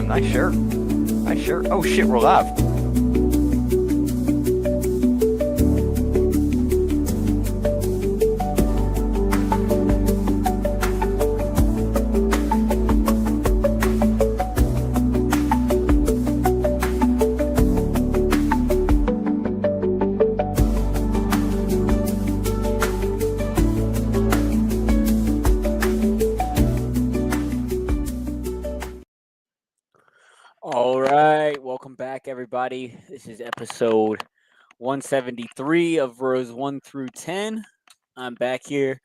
Damn, nice shirt. Nice shirt. Oh shit, we're live. All right, welcome back, everybody. This is episode 173 of rows 1 through 10. I'm back here.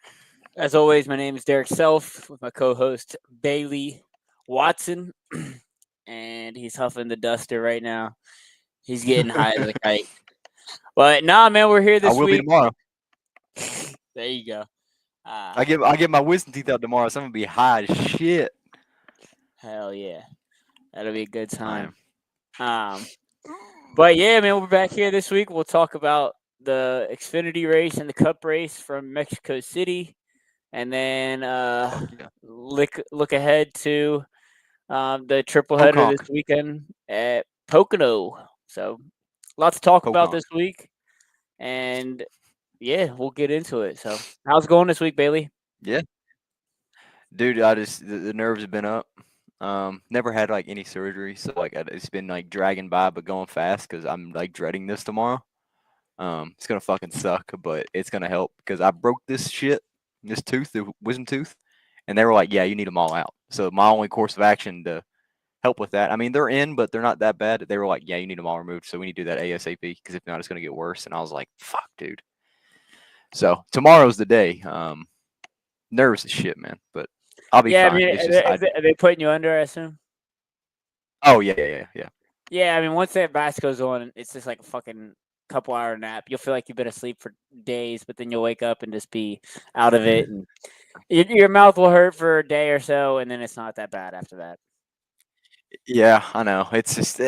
As always, my name is Derek Self with my co-host Bailey Watson, and he's huffing the duster right now. He's getting high as a kite. But nah, man, we're here this I will week. be tomorrow. There you go. I get my wisdom teeth out tomorrow, so I'm gonna be high as shit. Hell yeah, that'll be a good time. But yeah, man, we're back here this week. We'll talk about the Xfinity race and the Cup race from Mexico City, and then look ahead to the triple header this weekend at Pocono. So, lots to talk about this week, and yeah, we'll get into it. So, how's it going this week, Bailey? Yeah, dude, the nerves have been up. Never had like any surgery, so like it's been like dragging by, but going fast because I'm like dreading this tomorrow. It's gonna fucking suck, but it's gonna help because I broke this tooth, the wisdom tooth, and they were like, "Yeah, you need them all out." So my only course of action to help with that, I mean, they're in, but they're not that bad. They were like, "Yeah, you need them all removed," so we need to do that ASAP because if not, it's gonna get worse. And I was like, "Fuck, dude." So tomorrow's the day. Nervous as shit, man, but I'll be fine. I mean, are they putting you under, I assume? Oh yeah. Yeah, I mean, once that bass goes on, it's just like a fucking couple-hour nap. You'll feel like you've been asleep for days, but then you'll wake up and just be out of it, and your mouth will hurt for a day or so, and then it's not that bad after that. Yeah, I know. It's just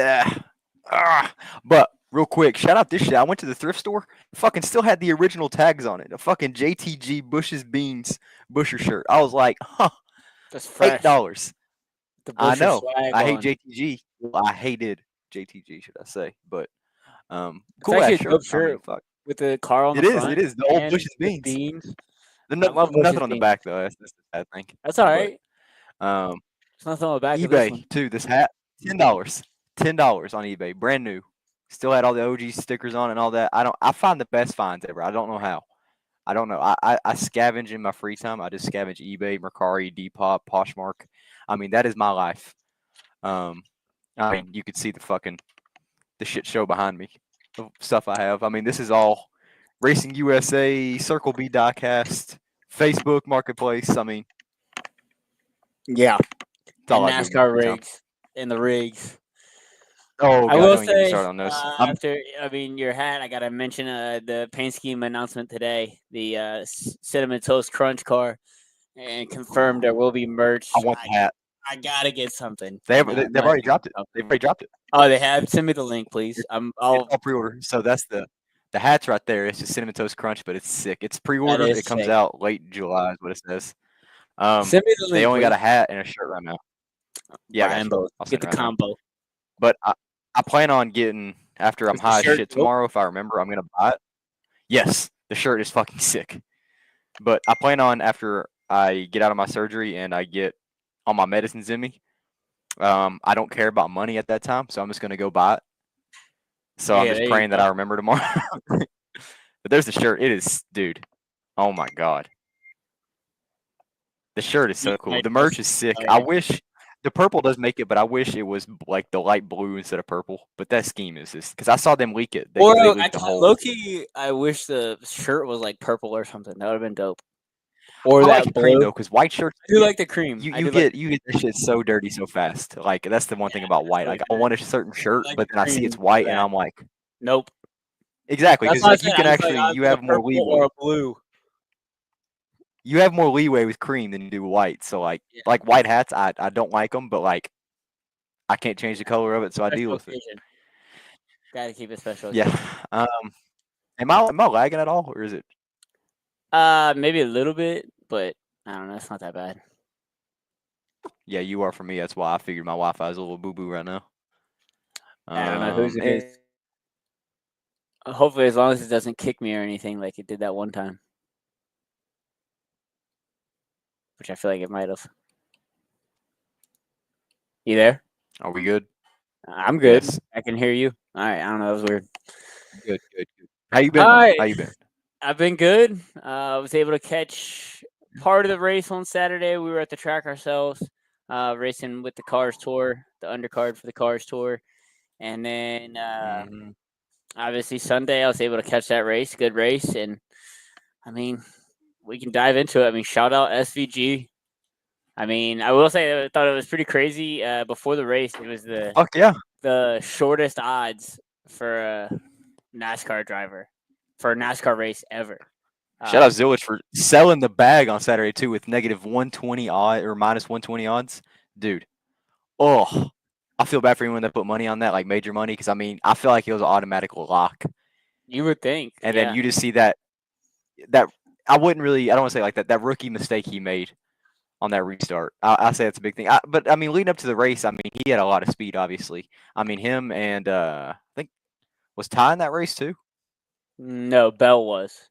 But real quick, shout out this shit. I went to the thrift store. Fucking still had the original tags on it. A fucking JTG Bush's Beans Busher shirt. I was like, huh. That's fresh. $8. I know. I hate on. JTG. Well, I hated JTG, should I say? But cool It's ass actually shirt. I mean, fuck. With the car on it the is. front. It is the old Bush's Beans. I love nothing on the back though. That's the bad thing. That's all right. But, there's nothing on the back eBay of this one. too. This hat, $10. $10 on eBay, brand new. Still had all the OG stickers on and all that. I find the best finds ever. I don't know how. I don't know. I scavenge in my free time. I just scavenge eBay, Mercari, Depop, Poshmark. I mean, that is my life. I mean, you could see the shit show behind me of stuff I have. I mean, this is all Racing USA, Circle B Diecast, Facebook Marketplace. I mean, yeah. And NASCAR rigs and the rigs. Oh, I will say, on this. your hat, I got to mention the paint scheme announcement today, the Cinnamon Toast Crunch car, and confirmed there will be merch. I want the hat. I got to get something. They've already dropped it. They've already dropped it. Oh, they have? Send me the link, please. I'll pre-order. So that's the hat's right there. It's just Cinnamon Toast Crunch, but it's sick. It's pre-order. It comes out late July is what it says. Send me the link, they only please. got a hat and a shirt right now. Yeah, I'll get the combo. But I plan on getting, after I'm high as shit tomorrow, if I remember, I'm going to buy it. Yes, the shirt is fucking sick. But I plan on, after I get out of my surgery and I get all my medicines in me, I don't care about money at that time, so I'm just going to go buy it. So I'm just praying that I remember tomorrow. But there's the shirt. It is, dude. Oh, my God. The shirt is so cool. The merch is sick. I wish... The purple does make it, but I wish it was like the light blue instead of purple. But that scheme is just because I saw them leak it. They leaked the whole. Low-key, I wish the shirt was like purple or something. That would have been dope. Or I like cream though, because white shirts. I do like the cream. You get this shit so dirty so fast. Like that's the one thing about white. Like I want a certain shirt, but then I see it's white and I'm like, nope. Exactly, because like you can actually you have more leeway. Or blue. You have more leeway with cream than you do white. So like white hats, I don't like them, but like I can't change the color of it, so I deal with it. Gotta keep it special. Yeah. Am I lagging at all, or is it? Maybe a little bit, but I don't know. It's not that bad. Yeah, you are for me. That's why I figured my Wi-Fi is a little boo boo right now. I don't know whose it And is. Hopefully, as long as it doesn't kick me or anything like it did that one time, which I feel like it might have. You there? are we good? I'm good. Yes. I can hear you. All right. I don't know. That was weird. Good, good, good. How you All been though? right. How you been? I've been good. I was able to catch part of the race on Saturday. We were at the track ourselves, racing with the Cars Tour, the undercard for the Cars Tour. And then Hmm. obviously Sunday, I was able to catch that race. Good race. And I mean, we can dive into it. I mean, shout out SVG. I mean, I will say I thought it was pretty crazy. Before the race, it was Fuck yeah. the shortest odds for a NASCAR driver for a NASCAR race ever. Shout out Um, Zillage for selling the bag on Saturday too with negative 120 odd or minus 120 odds. Dude, oh, I feel bad for anyone that put money on that, like major money, because I mean, I feel like it was an automatic lock. you would think, And then yeah. you just see that I wouldn't really, I don't want to say like that rookie mistake he made on that restart. I say that's a big thing. But I mean, leading up to the race, I mean, he had a lot of speed, obviously. I mean, him and I think was Ty in that race too. No, Bell was.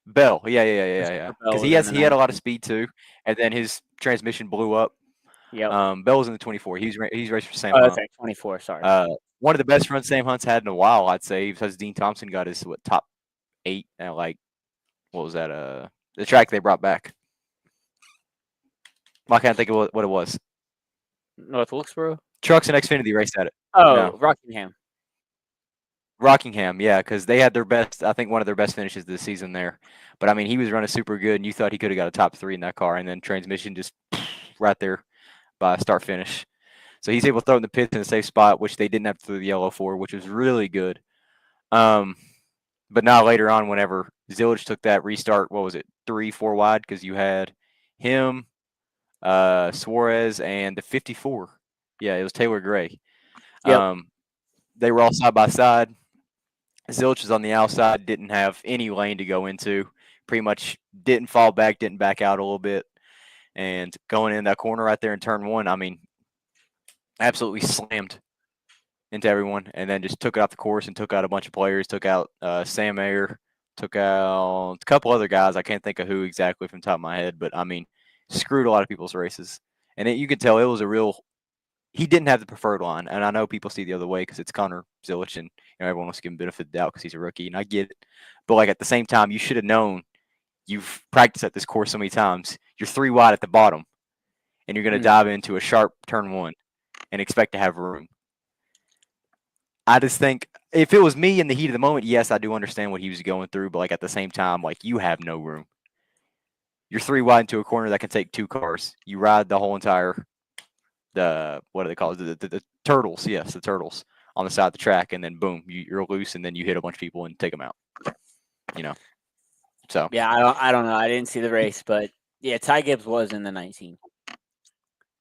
Bell, yeah. Bell Because was in the he had a lot of 19. speed too, and then his transmission blew up. Yep. Bell was in the 24. He's raced for Sam Oh, that's Hunt. right. 24. Sorry. Uh, one of the best runs Sam Hunt's had in a while, I'd say, because Dean Thompson got his top 8 at like what was that? The track they brought back. I can't think of what it was. North Wilkesboro. Trucks and Xfinity raced at it. No, Oh, Rockingham. Rockingham, yeah, because they had their best, I think one of their best finishes this season there. But I mean, he was running super good, and you thought he could have got a top 3 in that car, and then transmission just right there by start finish. So he's able to throw in the pits in a safe spot, which they didn't have to throw the yellow for, which was really good. Um, but now later on, whenever Zillage took that restart, what was it, 3, 4 wide? Because you had him, Suarez, and the 54. Yeah, it was Taylor Gray. Yep. Um, they were all side by side. Zilch was on the outside, didn't have any lane to go into. Pretty much didn't fall back, didn't back out a little bit. And going in that corner right there in turn 1, I mean, absolutely slammed into everyone and then just took it off the course and took out a bunch of players, took out Sam Ayer, took out a couple other guys. I can't think of who exactly from the top of my head, but I mean, screwed a lot of people's races. And you could tell it was a real. He didn't have the preferred line, and I know people see the other way because it's Connor Zilic, and everyone wants to give him benefit of the doubt because he's a rookie, and I get it. But like at the same time, you should have known. You've practiced at this course so many times. You're 3 wide at the bottom, and you're going to Mm. dive into a sharp turn 1 and expect to have room. I just think if it was me in the heat of the moment, yes, I do understand what he was going through, but like at the same time, like you have no room. You're 3 wide into a corner that can take 2 cars. You ride the whole entire what do they call it? The turtles, yes, the turtles on the side of the track, and then boom, you're loose, and then you hit a bunch of people and take them out. You know, so Yeah, I don't know. I didn't see the race, but yeah, Ty Gibbs was in the 19.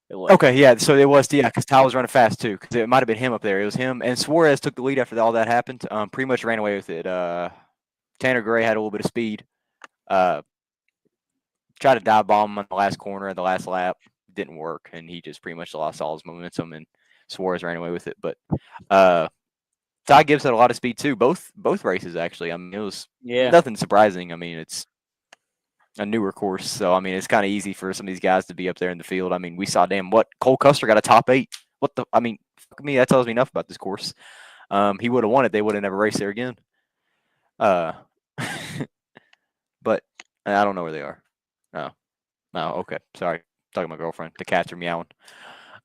It was. okay, yeah. So it was, yeah, because Ty was running fast too, because it might have been him up there. It was him, and Suarez took the lead after all that happened. Pretty much ran away with it. Tanner Gray had a little bit of speed. Tried to dive bomb him on the last corner of the last lap. Didn't work, and he just pretty much lost all his momentum, and Suarez ran away with it. But Ty Gibbs had a lot of speed too. Both races actually. I mean, it was Yeah. nothing surprising. I mean, it's a newer course, so I mean, it's kind of easy for some of these guys to be up there in the field. I mean, we saw what Cole Custer got a top 8. What the? I mean, fuck me, that tells me enough about this course. He would have won it. They would have never raced there again. Uh, but I don't know where they are. Oh, okay. Sorry, talking to my girlfriend. The cats are meowing.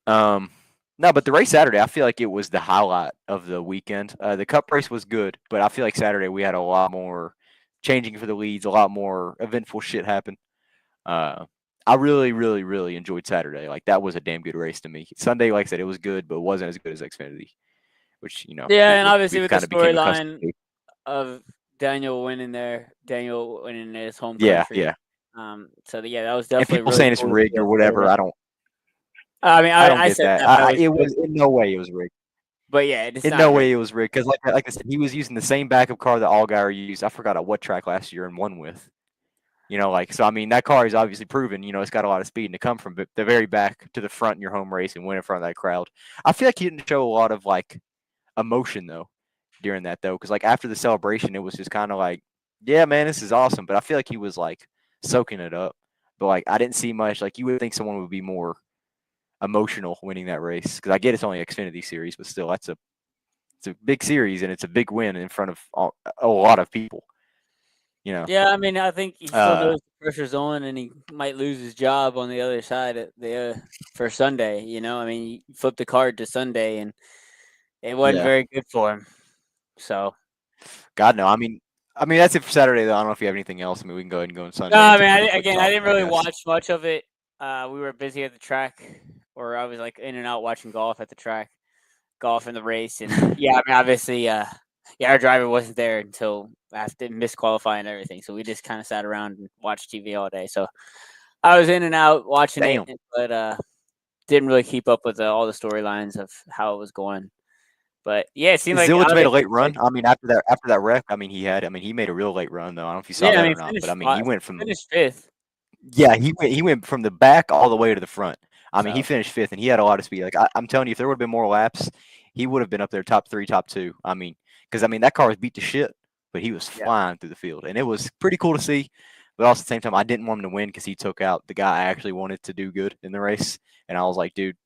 No, but the race Saturday, I feel like it was the highlight of the weekend. The Cup race was good, but I feel like Saturday we had a lot more changing for the leads, a lot more eventful shit happen. I really, really, really enjoyed Saturday. Like that was a damn good race to me. Sunday, like I said, it was good, but it wasn't as good as Xfinity, which Yeah, and obviously we've with the kind of became accustomed storyline to. of Daniel winning in his home Yeah, country. yeah. So yeah, that was And definitely people really saying it's cool to see rigged or that whatever, storyline. I mean, I don't I get said that. that, but I was, It was in no way it was rigged. but yeah, it's In not no way rigged. it was rigged because, like I said, he was using the same backup car that Allgaier used. I forgot at what track last year and won with. Like, so I mean, that car is obviously proven. It's got a lot of speed, and to come from the very back to the front in your home race and win in front of that crowd. I feel like he didn't show a lot of like emotion though during that though, because like after the celebration, it was just kind of like, yeah, man, this is awesome. But I feel like he was like soaking it up. But like I didn't see much. Like you would think someone would be more emotional winning that race, because I get it's only Xfinity series, but still, it's a big series and it's a big win in front of a lot of people. Yeah, I mean, I think he still Uh, knows the pressure's on, and he might lose his job on the other side at the for Sunday. I mean, he flipped the card to Sunday, and it wasn't yeah. very good for him. So, God no. I mean that's it for Saturday though. I don't know if you have anything else. I mean we can go ahead and go on no, Sunday. I It's a mean, pretty quick I talk, didn't I really guess. watch much of it. We were busy at the track, or I was like in and out watching golf at the track, golf in the race, and yeah, I mean, obviously, yeah, our driver wasn't there until after misqualifying and everything, so we just kind of sat around and watched TV all day. So I was in and out watching it, Damn. but didn't really keep up with all the storylines of how it was going. But yeah, it seemed like Zillage out of made the a late like, run. I mean after that wreck, I mean he made a real late run though. I don't know if you saw yeah, I that mean, or not, but I finished mean he went from finished fifth. yeah, he went from the back all the way to the front. I mean, he So finished fifth, and he had a lot of speed. Like I'm telling you, if there would have been more laps, he would have been up there top three, top two. I mean, because I mean that car was beat to shit, but he was yeah, flying through the field, and it was pretty cool to see. But also at the same time, I didn't want him to win because he took out the guy I actually wanted to do good in the race, and I was like, dude,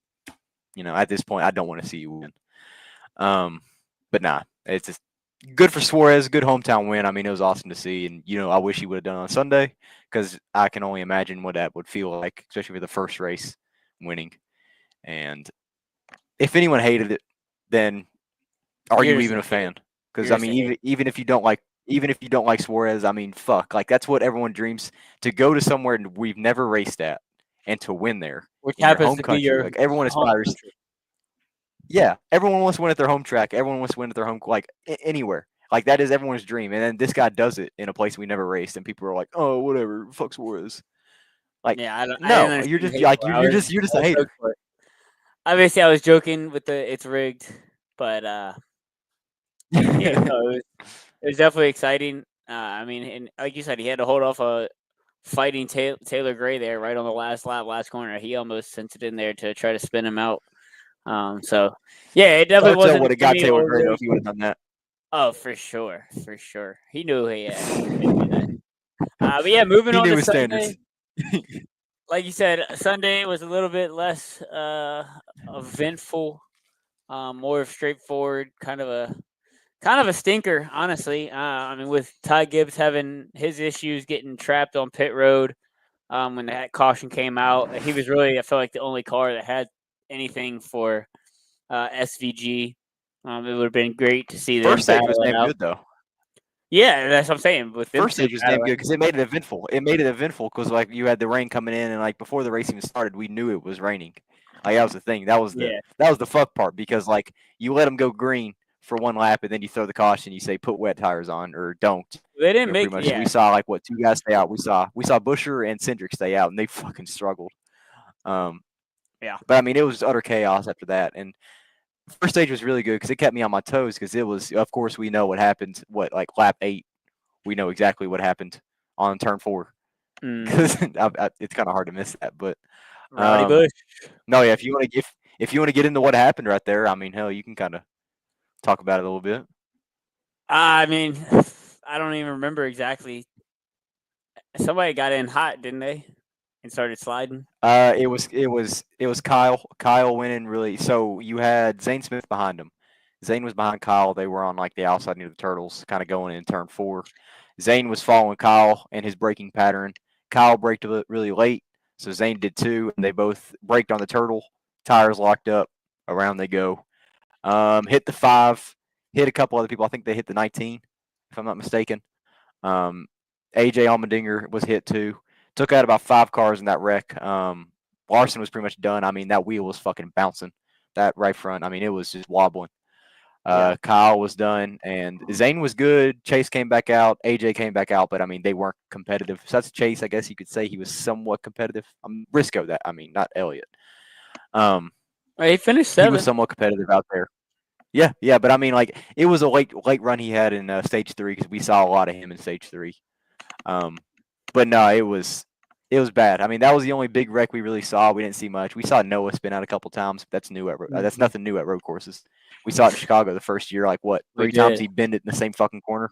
at this point, I don't want to see you win. Um, but nah, it's just good for Suarez, good hometown win. I mean, it was awesome to see, and I wish he would have done it on Sunday because I can only imagine what that would feel like, especially for the first race winning. And if anyone hated it, then are you're you just a even a hater. fan? Because You're I just mean, a hater. even if you don't like Suarez, I mean, fuck, like that's what everyone dreams to go to somewhere we've never raced at and to win there Which in your happens home to be country. your Like everyone home aspires. country. Yeah, everyone wants to win at their home track. Everyone wants to win at their home, like anywhere. Like that is everyone's dream. And then this guy does it in a place we never raced, and people are like, "Oh, whatever, fuck Suarez." Like, Yeah, I didn't no, you're understand the just hate like for it. you're I just a was hater. stoked for it. Obviously, I was joking with the it's rigged, but yeah, no, it was definitely exciting. I mean, and like you said, he had to hold off a fighting Taylor Gray there right on the last lap, last corner. He almost sent it in there to try to spin him out. So yeah, it definitely Hard to tell wasn't what it for got me Taylor all Gray though if race. he would have done that. Oh, for sure, for sure. He knew he was going to do that. But yeah, moving He on knew to his Sunday. standards. Like you said, Sunday was a little bit less eventful, more straightforward, kind of a stinker, honestly. I mean, with Ty Gibbs having his issues getting trapped on pit road when that caution came out, he was really, I felt like, the only car that had anything for SVG. It would have been great to see them First stage was battle it damn out. good though. Yeah, that's what I'm saying. With them First two stage was damn good battling. because it made it eventful. It made it eventful because like you had the rain coming in, and like before the race even started, we knew it was raining. Like that was the thing. Yeah, That was the fuck part because like you let them go green for one lap, and then you throw the caution. You say put wet tires on or don't. they didn't Pretty make. much. So we Yeah, saw like what two guys stay out. We saw Busher and Cindric stay out, and they fucking struggled. Um, yeah. but I mean, it was utter chaos after that. And first stage was really good because it kept me on my toes because it was, of course, we know what happened. What like lap 8, we know exactly what happened on turn 4 Mm-hmm. because it's kind of hard to miss that. But Rowdy um, Bush. no, yeah, if you want to get into what happened right there, I mean, hell, you can kind of talk about it a little bit. I mean, I don't even remember exactly. Somebody got in hot, didn't they? And started sliding. It was Kyle. Kyle went in really. So you had Zane Smith behind him. Zane was behind Kyle. They were on like the outside near the turtles, kind of going in turn 4. Zane was following Kyle and his braking pattern. Kyle braked really late, so Zane did too, and they both braked on the turtle. Tires locked up. Around they go. Hit the 5. Hit a couple other people. I think they hit the 19, if I'm not mistaken. Um, AJ Allmendinger was hit too. Took out about 5 cars in that wreck. Larson was pretty much done. I mean, that wheel was fucking bouncing. That right front, I mean, it was just wobbling. Yeah. Kyle was done, and Zane was good. Chase came back out. AJ came back out, but I mean, they weren't competitive. So that's Chase. I guess you could say he was somewhat competitive. Briscoe, that I mean, not Elliott. Um, Well, he finished he was 7th. somewhat competitive out there. Yeah, yeah, but I mean, like it was a late run he had in stage 3 because we saw a lot of him in stage 3. Um, But no, it was bad. I mean, that was the only big wreck we really saw. We didn't see much. We saw Noah spin out a couple times. But that's new that's Mhm. nothing new at road courses. We saw it in Chicago the first year. Like what, We 3 times did. he bend it in the same fucking corner.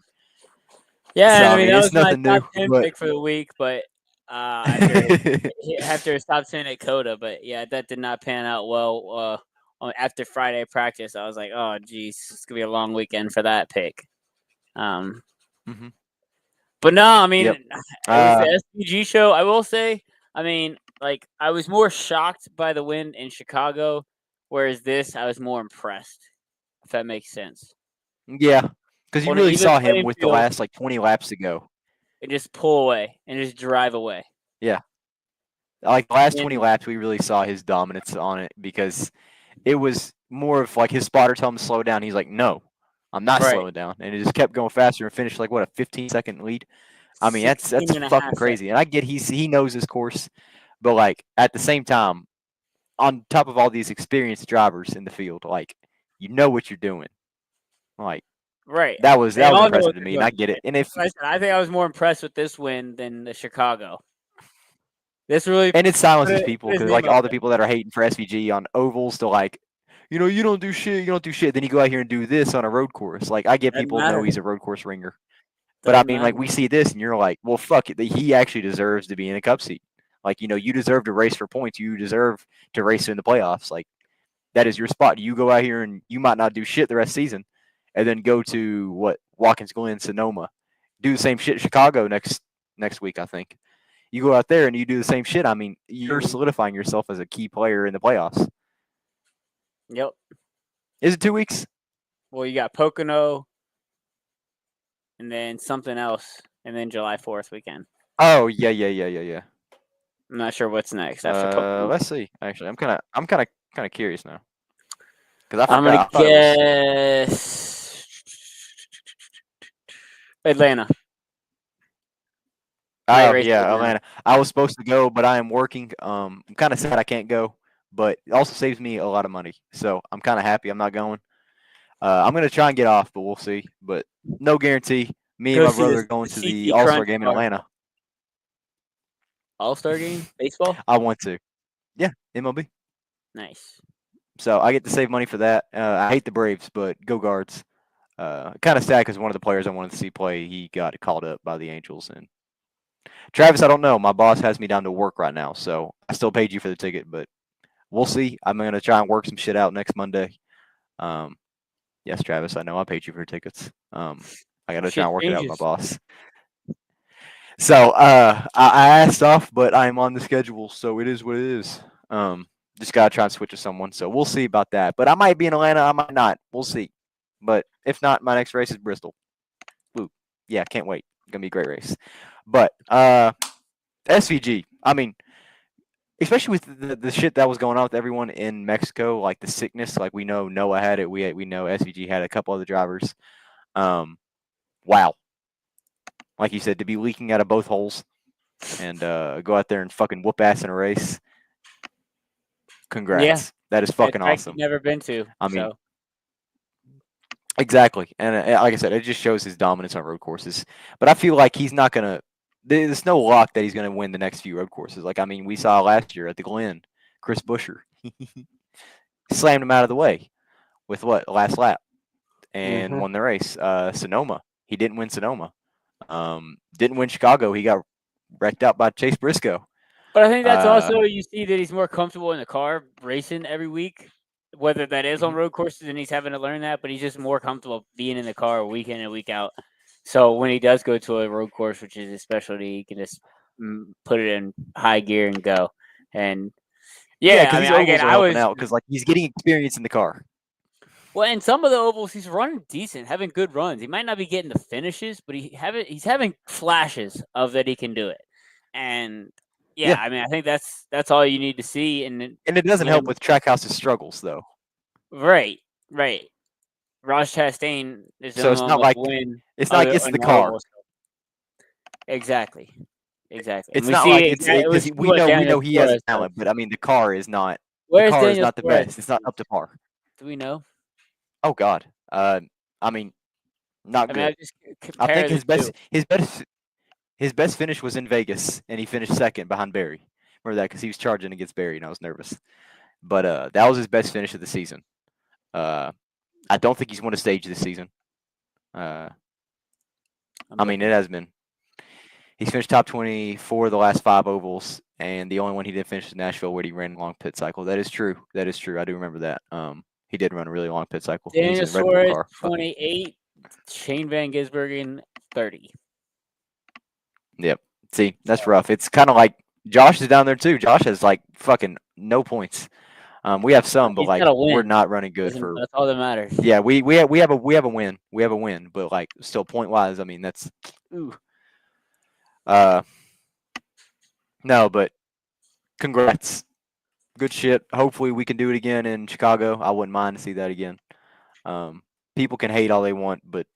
Yeah, So and I I mean mean, that it's was my nothing new. top 10 But pick for the week, but after it stopped 10 at Coda, but yeah, that did not pan out well. After Friday practice, I was like, oh geez, it's gonna be a long weekend for that pick. Um, hmm but no, I mean yep. it was the Uh, SVG show. I will say, I mean, like I was more shocked by the win in Chicago, whereas this I was more impressed. If that makes sense. yeah, because you On an really even saw him playing with the field, last like 20 laps ago. and just pull away and just drive away. Yeah, like the last 20 And laps, we really saw his dominance on it because it was more of like his spotter told him to slow down. He's like, no, I'm not right, slowing down, and it just kept going faster and finished like what, a 15-second lead. I mean, that's 16 and a fucking half crazy. And seconds. I get he knows his course, but like at the same time, on top of all these experienced drivers in the field, like you know what you're doing. Like Right. that They was all know impressive what to they're me, and I doing. get it. And And if like I said, I think I was more impressed with this win than the Chicago. This really and it put, silences it, people put his because name like up all the there. people that are hating for SVG on ovals to like, you don't do shit, you don't do shit. Then you go out here and do this on a road course. Like I get Doesn't people know matter. he's a road course ringer. But I Doesn't mean, matter. like we see this, and you're like, well, fuck it. He actually deserves to be in a cup seat. Like you deserve to race for points. You deserve to race in the playoffs. Like that is your spot. You go out here and you might not do shit the rest of the season, and then go to what Watkins Glen, Sonoma, do the same shit. Chicago next week, I think. You go out there and you do the same shit. I mean, you're Mhm. solidifying yourself as a key player in the playoffs. Yep. Is it 2 weeks? Well, you got Pocono and then something else, and then July 4th weekend. Oh yeah. I'm not sure what's next after Pocono. Let's see. Actually, I'm kind of curious now because I I'm gonna forgot. I thought it was. guess Atlanta. Night Oh race at yeah, Atlanta. Atlanta. I was supposed to go, but I am working. I'm kind of sad I can't go, but it also saves me a lot of money. So I'm kind of happy I'm not going. I'm gonna try and get off, but we'll see. But no guarantee. Me and Go my see brother are the going to the CT All Star Crunch game in car. Atlanta. All-Star game baseball. I want to. Yeah, MLB. Nice. So I get to save money for that. I hate the Braves, but go Guards. Kind of sad because one of the players I wanted to see play, he got called up by the Angels. And Travis, I don't know. My boss has me down to work right now, so I still paid you for the ticket, but we'll see. I'm gonna try and work some shit out next Monday. Um, yes, Travis, I know I paid you for tickets. I gotta try Shit and work it out with my changes. boss. So I asked off, but I'm on the schedule, so it is what it is. Just gotta try and switch to someone. So we'll see about that. But I might be in Atlanta, I might not. We'll see. But if not, my next race is Bristol. Woo. Yeah, can't wait. Gonna be a great race. But SVG. I mean, especially with the shit that was going on with everyone in Mexico, like the sickness. Like we know Noah had it. We know SVG had a couple other drivers. Wow. Like you said, to be leaking out of both holes and go out there and fucking whoop ass in a race. Yeah, Congrats. That is a fucking track you've awesome. never been to. I mean, So exactly. And like I said, it just shows his dominance on road courses. But I feel like he's not gonna. There's no luck that he's gonna win the next few road courses. Like I mean, we saw last year at the Glen, Chris Buescher slammed him out of the way with what last lap and hmm won the race. Sonoma, he didn't win Sonoma. Didn't win Chicago. He got wrecked out by Chase Briscoe. But I think that's Uh, also you see that he's more comfortable in the car racing every week, whether that is on mhm. road courses and he's having to learn that, but he's just more comfortable being in the car week in and week out. So when he does go to a road course, which is his specialty, he can just put it in high gear and go. And Yeah, yeah, because I mean, these again, ovals are I helping was out because like he's getting experience in the car. well, in some of the ovals, he's running decent, having good runs. He might not be getting the finishes, but he's having flashes of that he can do it. And yeah, Yeah, I mean, I think that's all you need to see. And then and it doesn't help when with Trackhouse's struggles though. right, right, Raj Chastain is the So only it's one not with like a win it's not like other it's on the the car. ovals. Exactly, exactly. And It's we not see like it. it's We because see we what know Daniel he has Suarez does. talent, but I mean the car is not Where's Daniel the Suarez? best. It's not up to par. Do we know? Oh God. I mean, not I mean, I good. just I think compare the two. his best His best finish was in Vegas, and he finished second behind Barry. Remember that because he was charging against Barry, and I was nervous. But that was his best finish of the season. Uh, I don't think he's won a stage this season. Uh, I mean, it has been. He's finished top 20 for the last 5 ovals, and the only one he didn't finish is Nashville, where he ran a long pit cycle. That is true. That is true. I do remember that. He did run a really long pit cycle. And he's Daniel in a Red Bull Suarez car. 28, Shane Van Gisbergen 30. Yep. See, that's rough. It's kind of like Josh is down there too. Josh has like fucking no points. We have some, but He's like got to win. we're not running good for. That's all that matters. Yeah, we have a win. We have a win, but like still point wise, I mean that's. Ooh. No, but congrats. Good shit. Hopefully we can do it again in Chicago. I wouldn't mind to see that again. People can hate all they want, but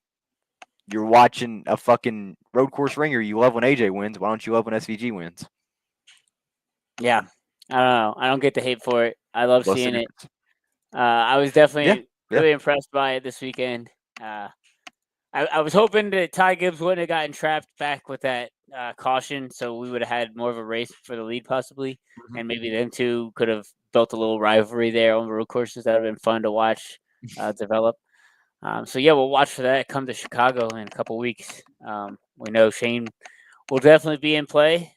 you're watching a fucking road course ringer. You love when AJ wins. Why don't you love when SVG wins? Yeah. I don't know. I don't get the hate for it. I love seeing it. I was definitely really impressed by it this weekend. I was hoping that Ty Gibbs wouldn't have gotten trapped back with that caution, so we would have had more of a race for the lead possibly, and maybe them two could have built a little rivalry there on the road courses. That would have been fun to watch develop. So yeah, we'll watch for that. Come to Chicago in a couple weeks. We know Shane will definitely be in play.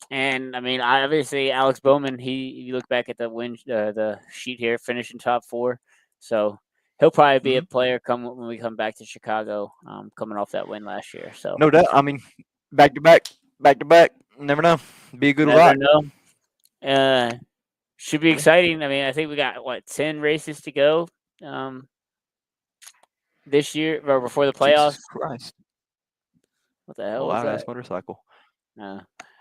And I mean, obviously Alex Bowman. You look back at the sheet here, finishing top 4. So he'll probably be a player when we come back to Chicago, coming off that win last year. So no doubt. I mean, back to back. Never know. Be a good never lot. know. Should be exciting. I mean, I think we got 10 races to go this year or before the playoffs. Jesus Christ! What the hell was that? Loud ass motorcycle. We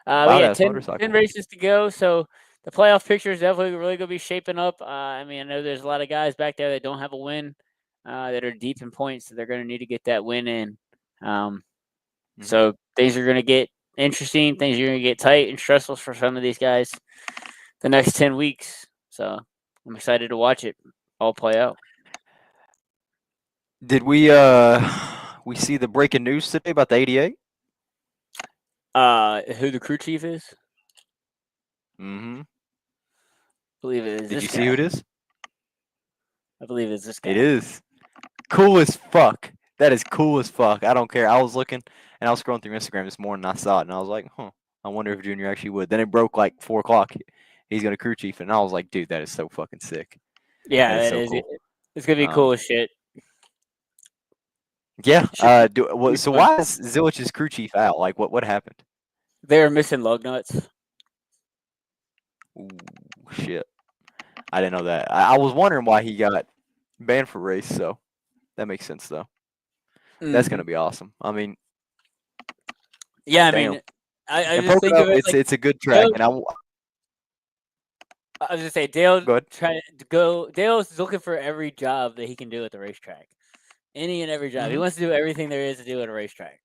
got 10 races to go, so the playoff picture is definitely really going to be shaping up. I mean, I know there's a lot of guys back there that don't have a win, that are deep in points, so they're going to need to get that win in. So things are going to get interesting. Things are going to get tight and stressful for some of these guys the next 10 weeks. So I'm excited to watch it all play out. Did we see the breaking news today about the 88? Who the crew chief is? Mm-hmm. I believe it is. Did you see who it is? I believe it's this guy. It is. Cool as fuck. That is cool as fuck. I don't care. I was looking and I was scrolling through Instagram this morning and I saw it and I was like, I wonder if Junior actually would. Then it broke like 4 o'clock. He's gonna crew chief and I was like, dude, that is so fucking sick. Yeah, that is. Cool. It's gonna be cool as shit. Yeah. So why is Zilich's crew chief out? Like, what happened? They were missing lug nuts. Ooh, shit. I didn't know that. I was wondering why he got banned for race. So that makes sense, though. That's gonna be awesome. I mean, yeah. I mean, I just think of it. It's a good track, and I was gonna say Dale. Dale's looking for every job that he can do at the racetrack. Any and every job. He wants to do everything there is to do at a racetrack.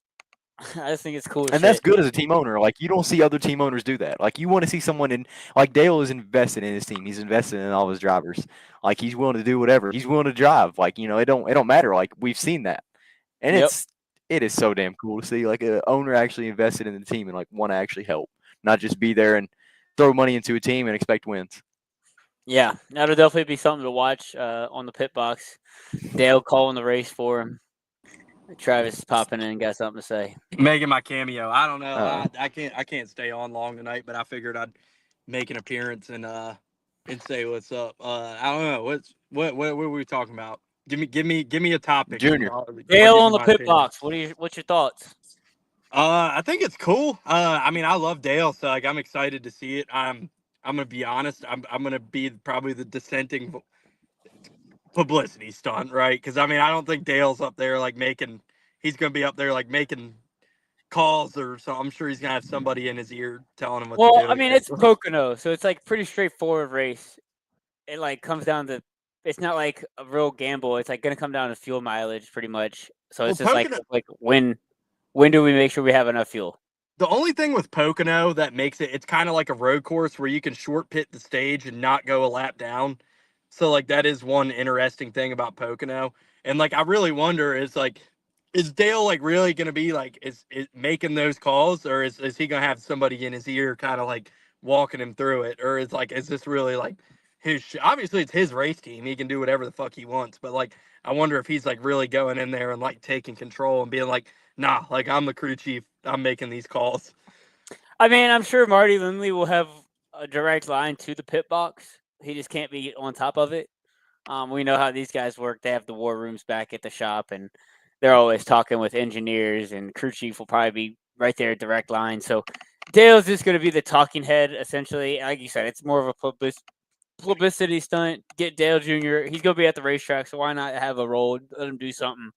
I just think it's cool. And that's good as a team owner. Like, you don't see other team owners do that. Like, you want to see someone like Dale is invested in his team. He's invested in all his drivers. Like, he's willing to do whatever. He's willing to drive. Like, it don't matter. Like, we've seen that. And it is so damn cool to see like an owner actually invested in the team and like want to actually help, not just be there and throw money into a team and expect wins. Yeah, that'll definitely be something to watch on the pit box. Dale calling the race for him. Travis is popping in and got something to say. Making my cameo. I don't know. I can't stay on long tonight, but I figured I'd make an appearance and say what's up. I don't know. What were we talking about? Give me a topic. Junior. Dale on the pit box. What's your thoughts? I think it's cool. I mean, I love Dale, so like I'm excited to see it. I'm gonna be honest. I'm gonna be probably the dissenting publicity stunt, right? Because I mean, I don't think Dale's up there like making. He's gonna be up there like making calls or so. I'm sure he's gonna have somebody in his ear telling him what to do. Well, I mean, it's Pocono, so it's like pretty straightforward race. It like comes down to. It's not like a real gamble. It's like gonna come down to fuel mileage, pretty much. So it's just Pocono, like when do we make sure we have enough fuel? The only thing with Pocono that makes it's kind of like a road course where you can short pit the stage and not go a lap down. So like that is one interesting thing about Pocono. And like I really wonder is like is Dale like really going to be like is making those calls, or is he going to have somebody in his ear kind of like walking him through it, or is this really like obviously it's his race team, he can do whatever the fuck he wants, but like I wonder if he's like really going in there and like taking control and being like, nah, like I'm the crew chief, I'm making these calls. I mean, I'm sure Marty Lindley will have a direct line to the pit box. He just can't be on top of it. We know how these guys work. They have the war rooms back at the shop, and they're always talking with engineers, and crew chief will probably be right there, direct line. So Dale's just going to be the talking head, essentially. Like you said, it's more of a publicity stunt. Get Dale Jr. He's going to be at the racetrack, so why not have a role? Let him do something.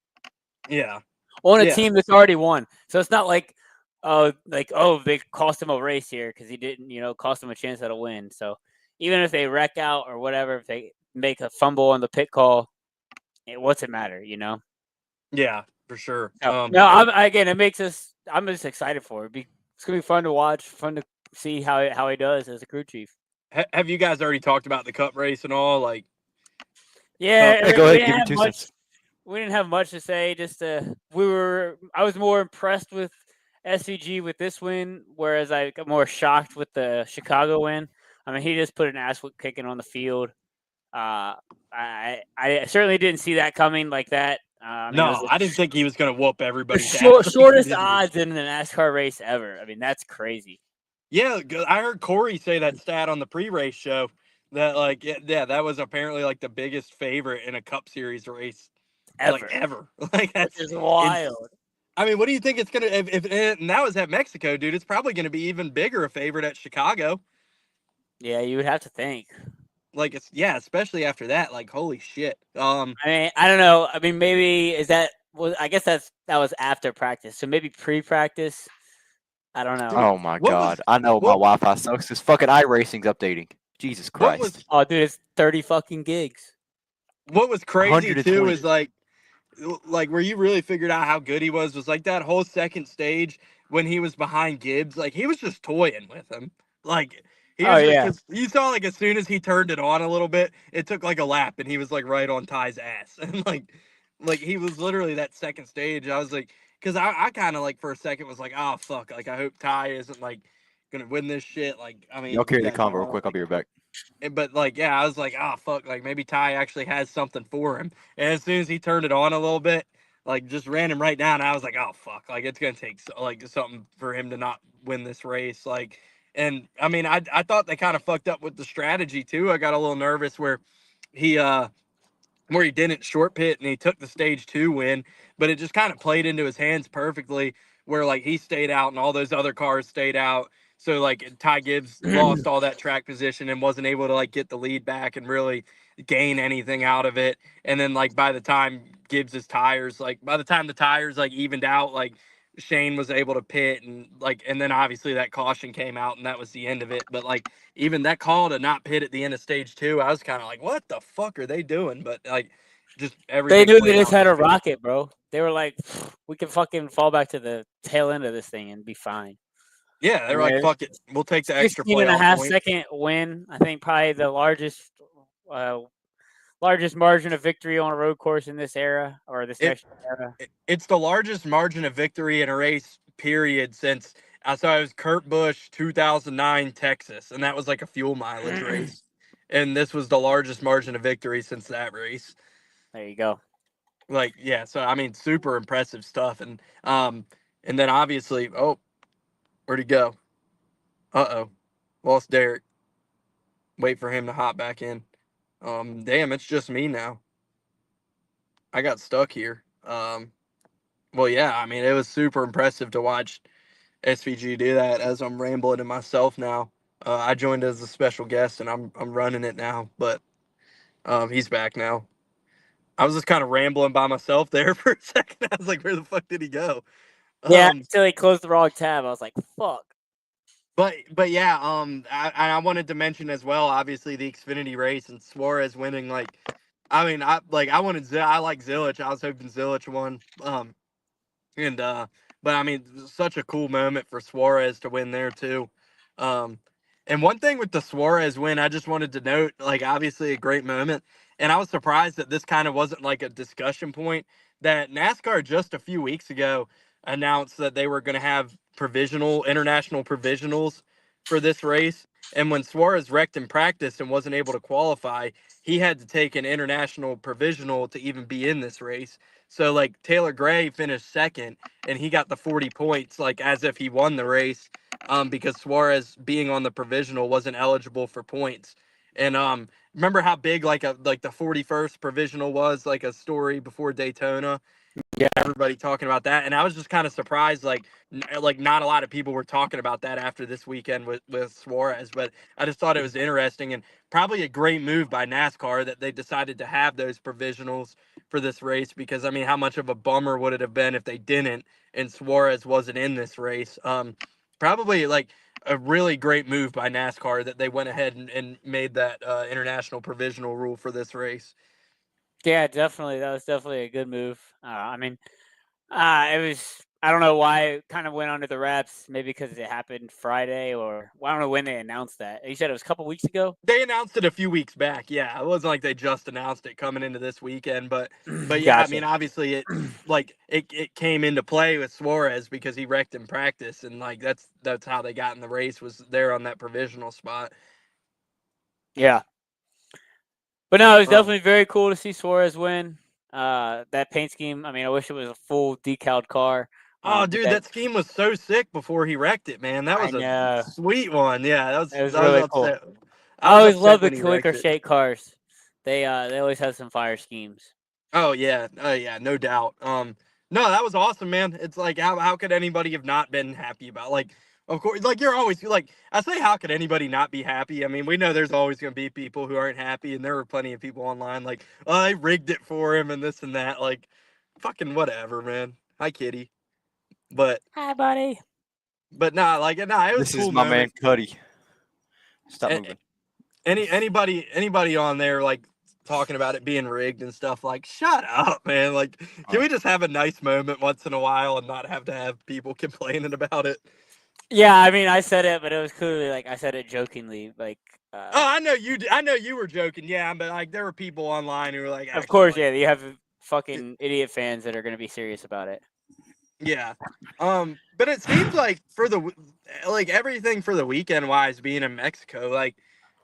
Yeah. On a team that's already won. So it's not like, they cost him a race here because he didn't, cost him a chance at a win. So even if they wreck out or whatever, if they make a fumble on the pit call, what's it matter, Yeah, for sure. No, it makes us. I'm just excited for it. It's gonna be fun to watch, fun to see how he does as a crew chief. Have you guys already talked about the cup race and all? Like, yeah, go ahead, give your 2 cents. We didn't have much to say. I was more impressed with SVG with this win, whereas I got more shocked with the Chicago win. I mean, he just put an ass kicking on the field. I certainly didn't see that coming like that. I didn't think he was going to whoop everybody. Shortest odds in an NASCAR race ever. I mean, that's crazy. Yeah, I heard Corey say that stat on the pre-race show that like that was apparently like the biggest favorite in a Cup Series race ever. Like that's which is wild. I mean, what do you think it's gonna if and that was at Mexico, dude? It's probably going to be even bigger a favorite at Chicago. Yeah, you would have to think. Like especially after that. Like, holy shit. I mean, I don't know. I mean, maybe I guess that was after practice. So maybe pre-practice. I don't know. Dude, oh my god! I know my Wi-Fi sucks. This fucking iRacing's updating. Jesus Christ! Dude, it's 30 fucking gigs. What was crazy too is like where you really figured out how good he was like that whole second stage when he was behind Gibbs. Like he was just toying with him. Like he was because you saw like as soon as he turned it on a little bit, it took like a lap and he was like right on Ty's ass. And like he was literally that second stage. I was like, because I kind of like for a second was like, oh fuck, like I hope Ty isn't like gonna win this shit. Like I mean, y'all carry the convo real quick. I'll be right back. But like, yeah, I was like, oh fuck, like maybe Ty actually has something for him. And as soon as he turned it on a little bit, like just ran him right down. I was like, oh fuck, like it's gonna take like something for him to not win this race. Like, and I mean, I thought they kind of fucked up with the strategy too. I got a little nervous where he didn't short pit and he took the stage 2 win, but it just kind of played into his hands perfectly where like he stayed out and all those other cars stayed out. So like Ty Gibbs lost all that track position and wasn't able to like get the lead back and really gain anything out of it. And then like by the time the tires like evened out, like Shane was able to pit and then obviously that caution came out and that was the end of it. But like even that call to not pit at the end of stage 2, I was kind of like, what the fuck are they doing? But like just everything. They knew they just had a rocket, bro. They were like, we can fucking fall back to the tail end of this thing and be fine. Yeah, they were like, fuck it, we'll take the extra 16.5 second win. I think probably the largest margin of victory on a road course in this era or this next era. It's the largest margin of victory in a race period since I saw it was Kurt Busch 2009 Texas, and that was like a fuel mileage race, and this was the largest margin of victory since that race. There you go. Like, yeah, so I mean, super impressive stuff, and then obviously, where'd he go? Lost Derek. Wait for him to hop back in. Damn, it's just me now. I got stuck here. Well, yeah, I mean, it was super impressive to watch SVG do that as I'm rambling to myself now. I joined as a special guest and I'm running it now, but he's back now. I was just kind of rambling by myself there for a second. I was like, where the fuck did he go? Yeah, until he closed the wrong tab. I was like, fuck. But yeah, I wanted to mention as well, obviously the Xfinity race and Suarez winning. Like, I mean, I like Zilich. I was hoping Zilich won. But I mean, such a cool moment for Suarez to win there too. And one thing with the Suarez win, I just wanted to note, like, obviously a great moment. And I was surprised that this kind of wasn't like a discussion point that NASCAR just a few weeks ago announced that they were going to have international provisionals for this race. And when Suarez wrecked in practice and wasn't able to qualify, he had to take an international provisional to even be in this race. So like Taylor Gray finished second and he got the 40 points like as if he won the race, because Suarez being on the provisional wasn't eligible for points. And remember how big like the 41st provisional was, like a story before Daytona? Yeah. Everybody talking about that, and I was just kind of surprised like not a lot of people were talking about that after this weekend with Suarez, but I just thought it was interesting and probably a great move by NASCAR that they decided to have those provisionals for this race, because I mean, how much of a bummer would it have been if they didn't and Suarez wasn't in this race? Probably like a really great move by NASCAR that they went ahead and made that international provisional rule for this race. Yeah, definitely. That was definitely a good move. I mean, it was. I don't know why it kind of went under the wraps. Maybe because it happened Friday, or well, I don't know when they announced that. You said it was a couple weeks ago. They announced it a few weeks back. Yeah, it wasn't like they just announced it coming into this weekend, but yeah, I Gotcha. mean, obviously it came into play with Suarez because he wrecked in practice, and like that's how they got in the race, was there on that provisional spot. Yeah, but no, it was Um, definitely very cool to see Suarez win. That paint scheme. I mean, I wish it was a full decaled car. oh, But dude, that scheme was so sick before he wrecked it, man. That I was a know sweet one. Yeah, it was I was really cool. upset. I I was always upset love the when he wrecked clicker it. shake cars. They always have some fire schemes. Oh yeah, no doubt. No, that was awesome, man. It's like how could anybody have not been happy about, like, of course, like you're always like, I say, how could anybody not be happy? I mean, we know there's always gonna be people who aren't happy, and there were plenty of people online like, oh, they rigged it for him and this and that. Like, fucking whatever, man. Hi, Kitty. But Hi, buddy. nah, like nah, it was a This is cool my man moment. Cuddy. Stop A- moving. anybody on there like talking about it being rigged and stuff, like, shut up, man. Like, can we just have a nice moment once in a while and not have to have people complaining about it? Yeah, I mean, I said it, but it was clearly like I said it jokingly. Like, Oh, I know you were joking, yeah, but like there were people online who were like of actually course, like, yeah, you have fucking idiot fans that are going to be serious about it. yeah. But it seems like for like everything for the weekend wise being in Mexico, like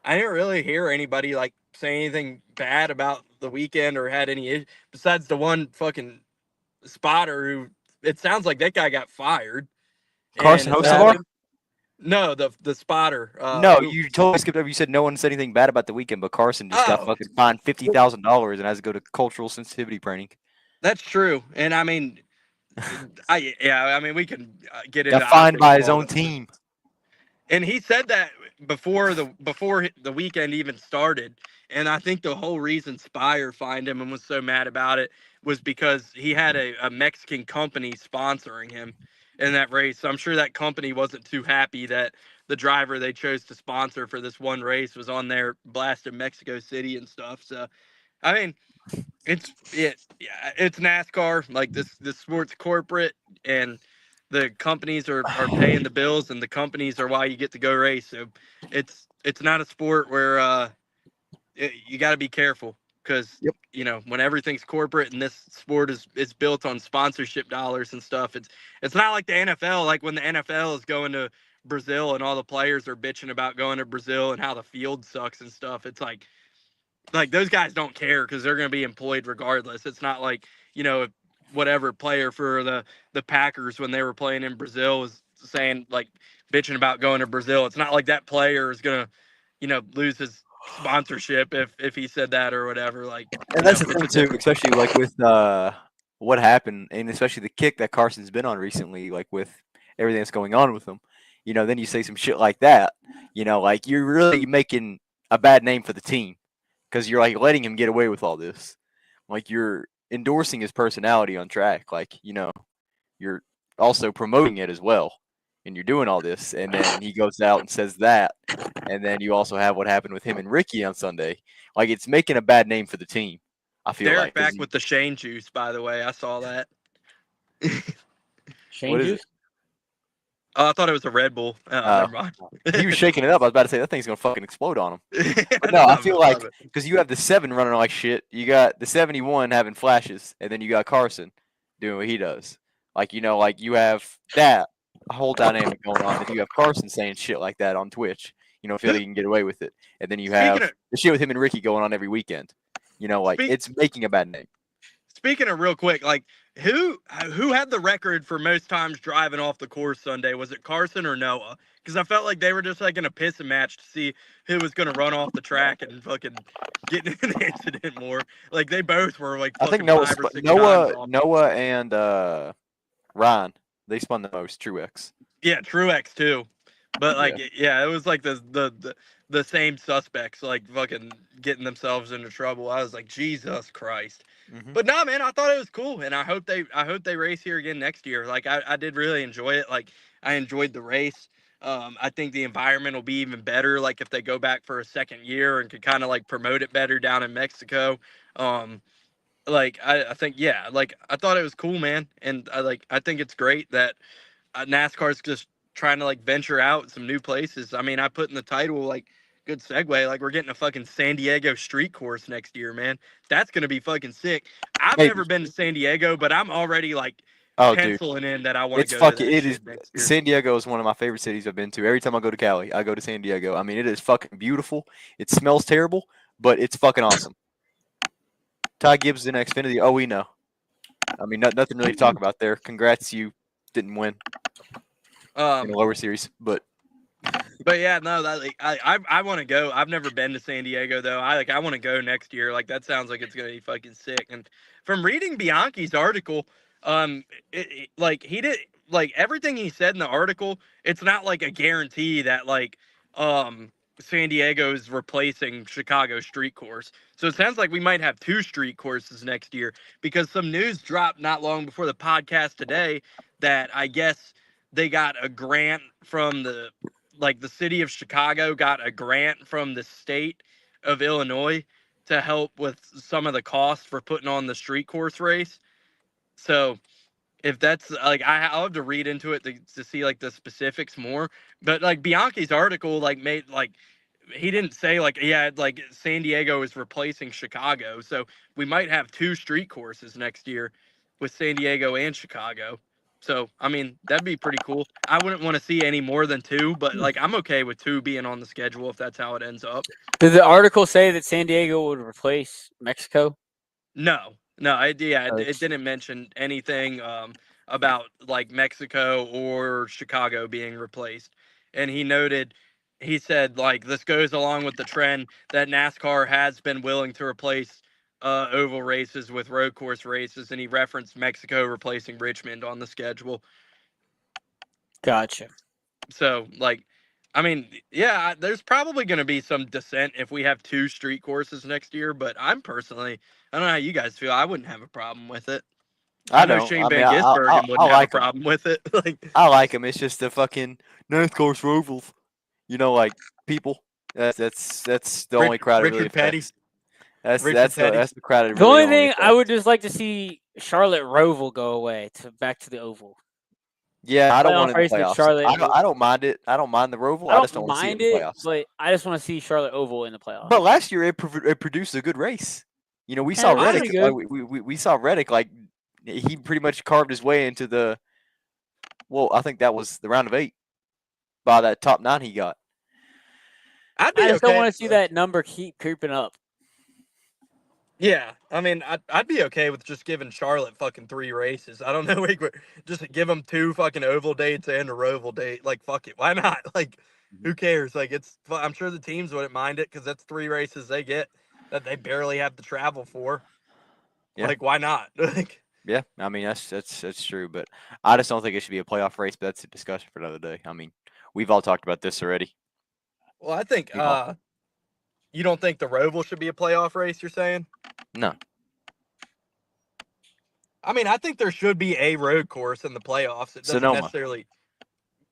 I didn't really hear anybody like say anything bad about the weekend or had any besides the one fucking spotter who, it sounds like that guy got fired, and Carson it What sounds Hocevar? like, happened? no, the spotter No, who, you totally skipped over. You said no one said anything bad about the weekend, but Carson just got oh, fucking fined $50,000 and has to go to cultural sensitivity training. that's true. And I mean, I mean, we can get into Got fined obviously by his all own the, team. and he said that before the weekend even started. And I think the whole reason Spire fined him and was so mad about it was because he had a Mexican company sponsoring him in that race. So I'm sure that company wasn't too happy that the driver they chose to sponsor for this one race was on there blasting Mexico City and stuff. So I mean, yeah, it's NASCAR. Like this sport's corporate, and the companies are paying the bills, and the companies are why you get to go race. So it's not a sport where you got to be careful, because Yep. when everything's corporate and this sport is built on sponsorship dollars and stuff. It's not like the NFL. Like when the NFL is going to Brazil and all the players are bitching about going to Brazil and how the field sucks and stuff. It's like those guys don't care because they're going to be employed regardless. It's not like, whatever player for the Packers when they were playing in Brazil was saying, like, bitching about going to Brazil. It's not like that player is going to, lose his sponsorship if he said that or whatever. Like, And that's the it's thing too, different. especially like with what happened, and especially the kick that Carson's been on recently, like with everything that's going on with him. Then you say some shit like that. Like you're really making a bad name for the team because you're like letting him get away with all this. Like you're endorsing his personality on track. Like you're also promoting it as well, and you're doing all this, and then he goes out and says that, and then you also have what happened with him and Ricky on Sunday. Like it's making a bad name for the team. I feel Derek like because back with the Shane juice, by the way. I saw that. Shane what is it? juice? I thought it was a Red Bull. Never mind. He was shaking it up. I was about to say that thing's gonna fucking explode on him. But no, No, I feel like love it. because you have the 7 running like shit, you got the 71 having flashes, and then you got Carson doing what he does. Like like you have that whole dynamic going on, and you have Carson saying shit like that on Twitch. Feel like he can get away with it, and then you Speaking have of the shit with him and Ricky going on every weekend. Like speak, it's making a bad name. speaking of real quick, like who had the record for most times driving off the course Sunday? Was it Carson or Noah? Because I felt like they were just like in a pissing match to see who was going to run off the track and fucking get in an incident more. Like they both were like I think fucking 5 or 6 times off. Noah and Ryan, they spun the most. Truex. Yeah, Truex too. But like, yeah, it was like the same suspects like fucking getting themselves into trouble. I was like, Jesus Christ. Mm-hmm. But no, man, I thought it was cool, and I hope they race here again next year. Like I did really enjoy it. Like I enjoyed the race. I think the environment will be even better. Like if they go back for a second year and could kind of like promote it better down in Mexico. Like I think yeah, like I thought it was cool, man, and I think it's great that NASCAR's just trying to like venture out some new places. I mean, I put in the title like good segue. Like we're getting a fucking San Diego street course next year, man. That's gonna be fucking sick. I've Maybe. never been to San Diego, but I'm already like Oh, penciling in that I want it's to go fucking. to that It shit is. next year. San Diego is one of my favorite cities I've been to. Every time I go to Cali, I go to San Diego. I mean, it is fucking beautiful. It smells terrible, but it's fucking awesome. Ty Gibbs in Xfinity. Oh, we know. I mean, nothing really to talk about there. Congrats, you didn't win in the lower series, but yeah, no, that like I want to go. I've never been to San Diego though. I want to go next year. Like that sounds like it's gonna be fucking sick. And from reading Bianchi's article, like he did like everything he said in the article. It's not like a guarantee that like San Diego is replacing Chicago street course. So it sounds like we might have 2 street courses next year because some news dropped not long before the podcast today that I guess they got a grant from the city of Chicago got a grant from the state of Illinois to help with some of the costs for putting on the street course race. So if that's like I'll have to read into it to see like the specifics more. But like Bianchi's article like made like he didn't say like yeah like San Diego is replacing Chicago. So we might have 2 street courses next year with San Diego and Chicago. So I mean that'd be pretty cool. I wouldn't want to see any more than 2, but like I'm okay with 2 being on the schedule if that's how it ends up. Did the article say that San Diego would replace Mexico? No, it didn't mention anything about like Mexico or Chicago being replaced. And he said like this goes along with the trend that NASCAR has been willing to replace oval races with road course races, and he referenced Mexico replacing Richmond on the schedule. Gotcha. So like, I mean, yeah, there's probably going to be some dissent if we have 2 street courses next year, but I don't know how you guys feel. I wouldn't have a problem with it. I know Shane Van Gisbergen wouldn't have a problem with it. Like I like him. It's just the fucking NASCAR's ovals. Like people. That's the only crowd it really affects. That's the crowd it really The only only thing affects. I would just like to see Charlotte Roval go away back to the oval. Yeah, I don't want it in the Playoff race with playoffs. Charlotte. I don't mind it. I don't mind the Roval. I just don't want to see it in the playoffs. But I just want to see Charlotte Oval in the playoffs. But last year it produced a good race. We saw Reddick. We saw Reddick like he pretty much carved his way into the. Well, I think that was the round of 8 by that top 9 he got. I just don't want to see that number keep creeping up. Yeah, I mean, I'd be okay with just giving Charlotte fucking 3 races. I don't know, just give them 2 fucking oval dates and a Roval date. Like, fuck it, why not? Like, who cares? Like, I'm sure the teams wouldn't mind it because that's 3 races they get that they barely have to travel for. Yeah. Like, why not? Like, yeah, I mean that's true, but I just don't think it should be a playoff race. But that's a discussion for another day. I mean, we've all talked about this already. Well, I think you don't think the Roval should be a playoff race, you're saying? No. I mean, I think there should be a road course in the playoffs. It doesn't necessarily.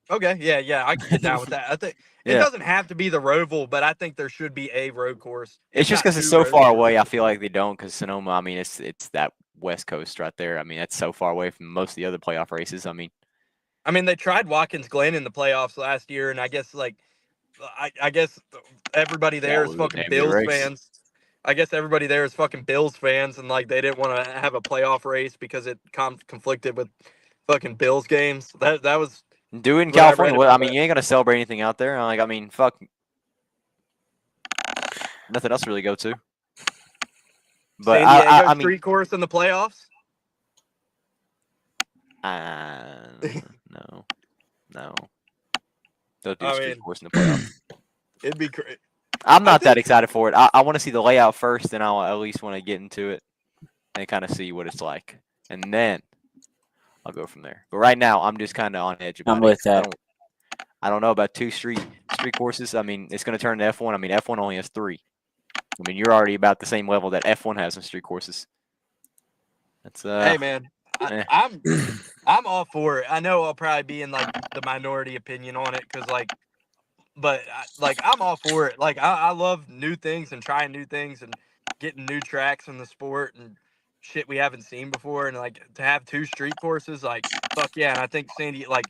Okay, yeah, I can get down with that. I think it doesn't have to be the Roval, but I think there should be a road course. It's just because it's so far away. I feel like they don't, because Sonoma. I mean, it's that West Coast right there. I mean, that's so far away from most of the other playoff races. I mean, I mean, they tried Watkins Glen in the playoffs last year, and I guess I guess everybody Yeah, there is we would fucking name the Bills race. fans. I guess everybody there is fucking Bills fans, and like they didn't want to have a playoff race because it conflicted with fucking Bills games. That was Do it in what I California. read Well, I about mean, it. you ain't gonna celebrate anything out there. Like, I mean, fuck, nothing else to really go to. But San Diego I mean, street course in the playoffs. no, no, don't do the I street mean, course in the playoffs. it'd be great. I'm I not that think excited for it. I want to see the layout first, and I'll at least want to get into it and kind of see what it's like, and then I'll go from there. But right now, I'm just kind of on edge I'm about it with 'cause that. I don't know about two street courses. I mean, it's going to turn to F1. I mean, F1 only has 3. I mean, you're already about the same level that F1 has in street courses. That's hey man, eh. I'm all for it. I know I'll probably be in like the minority opinion on it because but like I'm all for it. Like I love new things and trying new things and getting new tracks in the sport and shit we haven't seen before. And like to have 2 street courses, like fuck yeah. And I think Sandy, like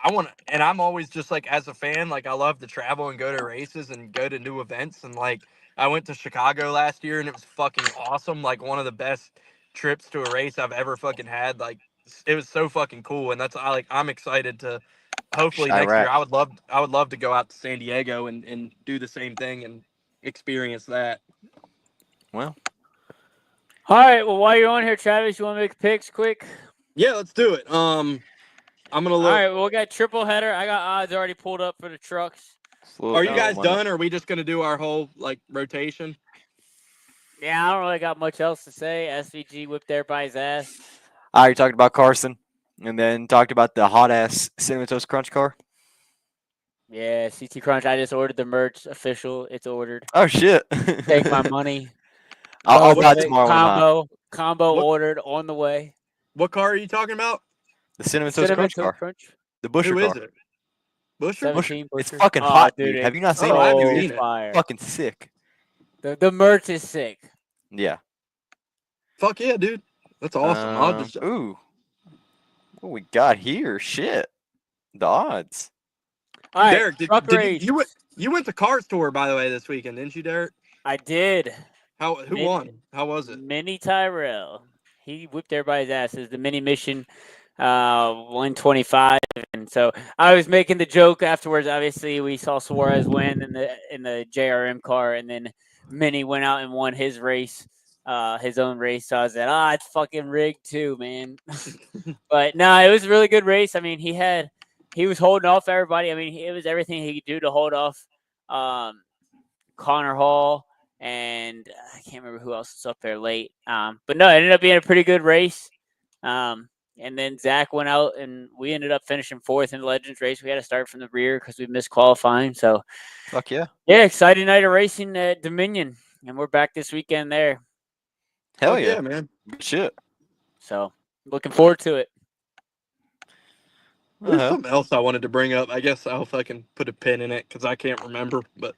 I want, and I'm always just like as a fan, like I love to travel and go to races and go to new events. And like I went to Chicago last year and it was fucking awesome. Like one of the best trips to a race I've ever fucking had. Like it was so fucking cool. And I'm excited to hopefully next year Chirac. I would love to go out to San Diego and do the same thing and experience that. Well, All right. Well, while you're on here, Travis, you want to make picks quick? Yeah, let's do it. I'm gonna All look. right. Well, we got triple header. I got odds already pulled up for the trucks. Are you So guys done or are we just gonna do our whole like rotation? yeah, I don't really got much else to say. SVG whipped everybody's ass. I already talked about Carson, and then talked about the hot ass Cinnamon Toast Crunch car. Yeah, CT Crunch. I just ordered the merch. Official. It's ordered. Oh shit! Take my money. I'll Both buy of it it. tomorrow when I'm hot. Combo What ordered on the way. what car are you talking about? The Cinnamon Toast Cinnamon Crunch Toast car, Crunch. the Busher Who is car. it? Busher? Busher. 17 It's Busher. fucking Oh, hot, dude, dude. Have you it's not seen Oh, it? I haven't so seen it. fire. Fucking sick. The merch is sick. Yeah. Fuck yeah, dude. That's awesome. I'll just Ooh. What we got here? Shit. The odds. All right, Derek, truck race. you went to Cars Tour by the way this weekend, didn't you, Derek? I did. Who won? How was it? Mini Tyrell. He whipped everybody's asses. The mini mission, 125. And so I was making the joke afterwards. Obviously, we saw Suarez win in the JRM car, and then Mini went out and won his race, his own race. So I said, it's fucking rigged too, man. But no, it was a really good race. I mean, he was holding off everybody. I mean, it was everything he could do to hold off Connor Hall, and I can't remember who else was up there late. But no, it ended up being a pretty good race. And then Zach went out, and we ended up finishing 4th in the Legends race. We had to start from the rear because we missed qualifying. So, Fuck yeah. yeah, exciting night of racing at Dominion, and we're back this weekend there. Hell Fuck yeah. yeah, man. Good shit. So, looking forward to it. There's something else I wanted to bring up. I guess I'll fucking put a pin in it because I can't remember. But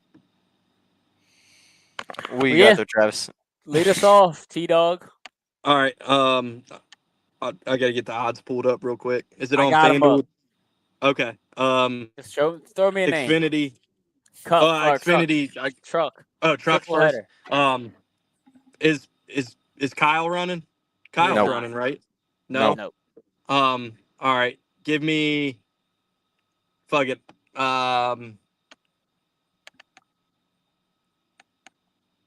We got there, Travis. Lead us off, T-Dog. all right, I gotta get the odds pulled up real quick. Is it I on got 'em FanDuel? up. Okay. Just throw me a name. Xfinity. Cup or Xfinity. truck. Trucks Triple first. header. Is Kyle running? Kyle's No. running, right? No. Nope. All right. Give me. Fuck it. I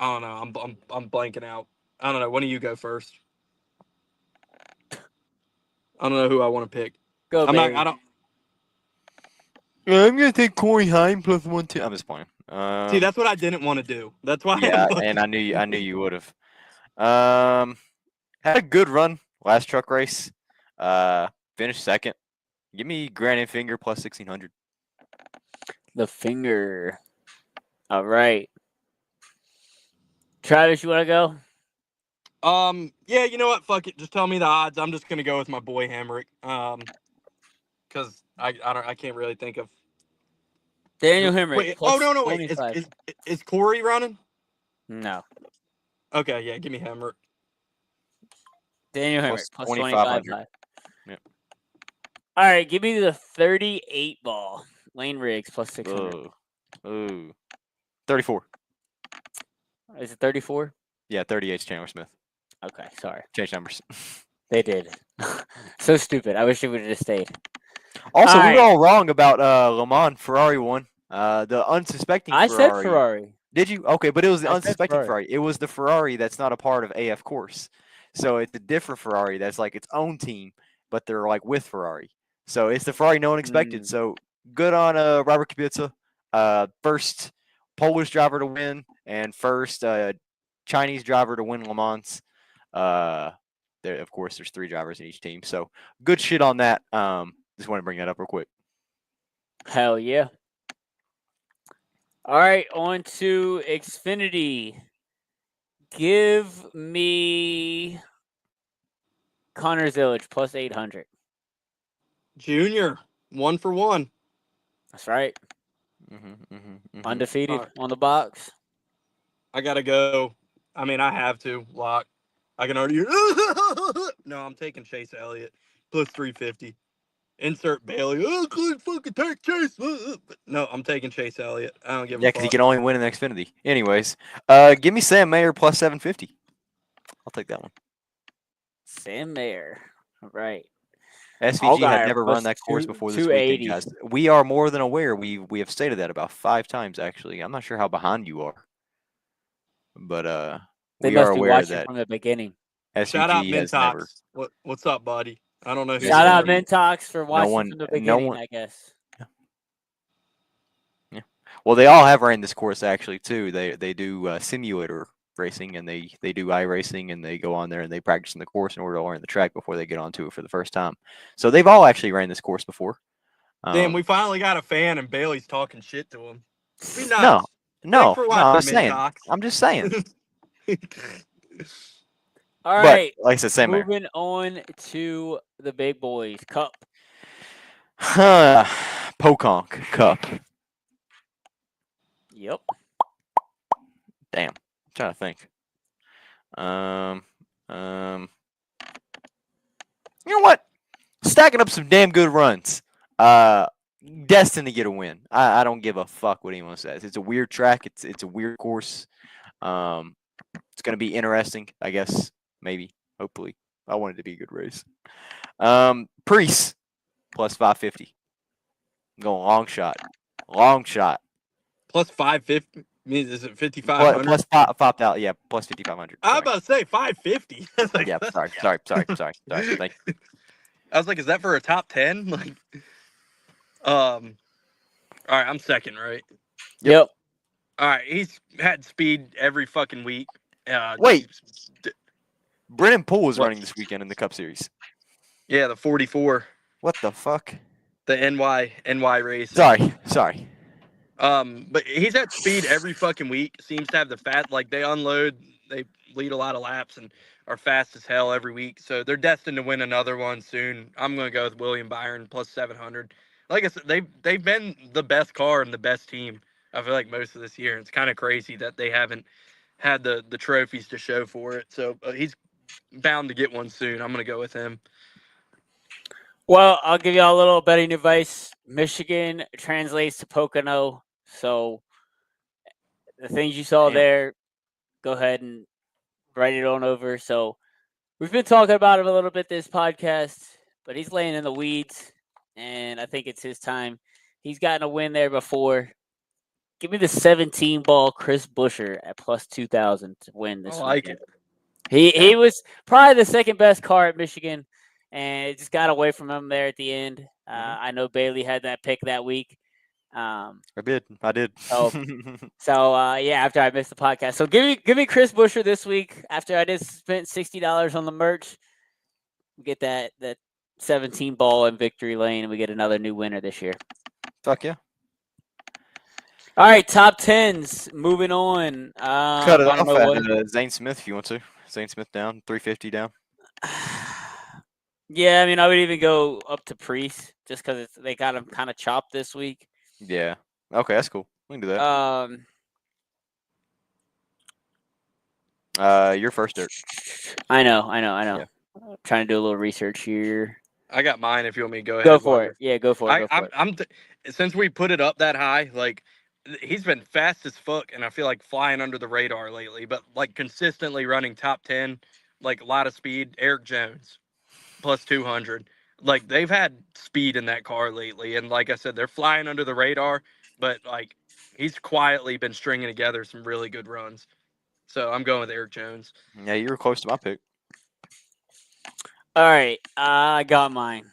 don't know. I'm blanking out. I don't know. Why don't you go first? I don't know who I want to pick. Go, I'm baby. not. I don't. I'm gonna take Corey Heim plus 1-2. I'm just playing. See, that's what I didn't want to do. That's why. Yeah, and I knew you would have. Had a good run last truck race. Finished 2nd. Give me Granite Finger plus 1600. The finger. All right. Travis, you want to go? Yeah. You know what? Fuck it. Just tell me the odds. I'm just gonna go with my boy Hamrick. Because I can't really think of. Daniel Hemrick. Wait. Oh no. Wait. 25. Is Corey running? No. Okay. Yeah. Give me Hamrick. Daniel Plus Hemrick plus 2500. 25. Yep. All right, give me the 38 ball. Lane Riggs plus 600. Ooh. 34. Is it 34? Yeah, 38's Chandler Smith. Okay, sorry. Change numbers. They did. So stupid. I wish it would have just stayed. Also, we were right. all wrong about Le Mans. Ferrari won. The unsuspecting I said Ferrari. Ferrari. Did you? Okay, but it was the I said unsuspecting Ferrari. Ferrari. It was the Ferrari that's not a part of AF course. So it's a different Ferrari that's like its own team, but they're like with Ferrari. So it's the Ferrari no one expected. Mm. So good on Robert Kubica. First Polish driver to win and first Chinese driver to win Le Mans. Of course, there's 3 drivers in each team. So good shit on that. Just want to bring that up real quick. Hell yeah. All right, on to Xfinity. Give me Connor Zillage plus 800. Junior, 1 for 1. That's right. Undefeated Right. on the box. I gotta go. I mean, I have to lock. I can already. No, I'm taking Chase Elliott plus 350. Insert Bailey. Oh, couldn't fucking take Chase. No, I'm taking Chase Elliott. I don't give Yeah, a because he fuck. can only win in Xfinity. Anyways, give me Sam Mayer plus 750. I'll take that one. Sam Mayer. All right. SVG had Allgaier never plus run that course before this 280. weekend, guys. We are more than aware. We have stated that about 5 times, actually. I'm not sure how behind you are, but They we must are be aware watching that from the beginning. Shout out SVG has never. Mintox. What's up, buddy? I don't know who Shout you out are. Mintox for watching one- from the no beginning, one- I guess. Yeah. Well, they all have ran this course actually too. They do simulator racing and they do iRacing and they go on there and they practice in the course in order to learn the track before they get onto it for the first time. So they've all actually ran this course before. Damn, we finally got a fan and Bailey's talking shit to him. Be nice. No, Thanks for I'm watching, just saying. Mintox. I'm just saying. All But right. like I said, Sam Mayer. Moving on to the big boys cup. Poconk Cup. Yep. Damn. I'm trying to think. You know what? Stacking up some damn good runs. Destined to get a win. I don't give a fuck what anyone says. It's a weird track. It's a weird course. It's gonna be interesting, I guess. Maybe. Hopefully. I want it to be a good race. Priest plus 550. Going long shot. Long shot. Plus 550 means is it 5,500? Plus 5,000. Yeah, plus 5,500. I was about to say 550. Like, Yeah, sorry. Thank you. I was like, is that for a top 10? Like, all right, I'm second, right? Yep. All right, he's had speed every fucking week. Wait. Brennan Poole was What? running this weekend in the Cup Series. Yeah, the 44, What the fuck? the NY race. Sorry. But he's at speed every fucking week. Seems to have the fat. Like they unload, they lead a lot of laps and are fast as hell every week. So they're destined to win another one soon. I'm gonna go with William Byron plus 700. Like I said, they've been the best car and the best team. I feel like most of this year. It's kind of crazy that they haven't had the trophies to show for it. So he's bound to get one soon. I'm gonna go with him. Well, I'll give you all a little betting advice. Michigan translates to Pocono. So the things you saw Damn. there, go ahead and write it on over. So we've been talking about him a little bit this podcast, but he's laying in the weeds, and I think it's his time. He's gotten a win there before. Give me the 17 ball Chris Buescher at plus 2,000 to win this I like weekend. it. He was probably the second best car at Michigan, and it just got away from him there at the end. I know Bailey had that pick that week. I did. So yeah, after I missed the podcast. So give me Chris Buescher this week. After I just spent $60 on the merch, we get that 17 ball in victory lane, and we get another new winner this year. Fuck yeah. All right, top tens. Moving on. Cut it I don't off know at Zane Smith if you want to. Zane Smith down, 350 down. Yeah, I mean, I would even go up to Priest just because they got him kind of chopped this week. Yeah. Okay, that's cool. We can do that. You're first, Dirk. I know. Yeah. I'm trying to do a little research here. I got mine. If you want me to go ahead. Go for it. Yeah, go for it. Since we put it up that high, like he's been fast as fuck, and I feel like flying under the radar lately. But like consistently running top 10, like a lot of speed. Eric Jones, plus 200. Like they've had speed in that car lately, and like I said, they're flying under the radar. But like he's quietly been stringing together some really good runs. So I'm going with Eric Jones. Yeah, you were close to my pick. All right, I got mine.